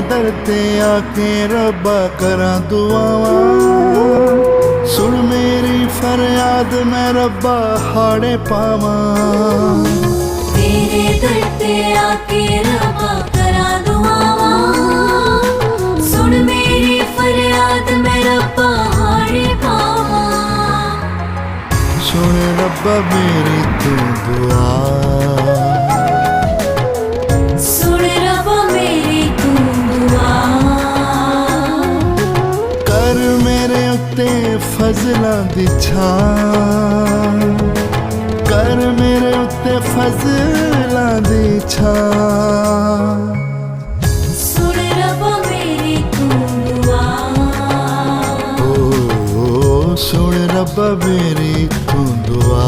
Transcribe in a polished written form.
दर ते आके रब्बा करा दुआवां, सुन मेरी फरियाद मैं रब्बा हाड़े पावां। तेरे दर ते आके रब्बा करा दुआवां, सुन मेरी फरियाद मैं रब्बा हाड़े पावां। सुन रब्बा मेरी तू दुआ, सुन रब्बा मेरी तू दुआ। कर मेरे उत्ते फजलां दी छां, कर मेरे उत्ते फजलां दी छां। सुन रब्बा मेरी तू दुआ, ओ सुन रब्बा मेरी तू दुआ।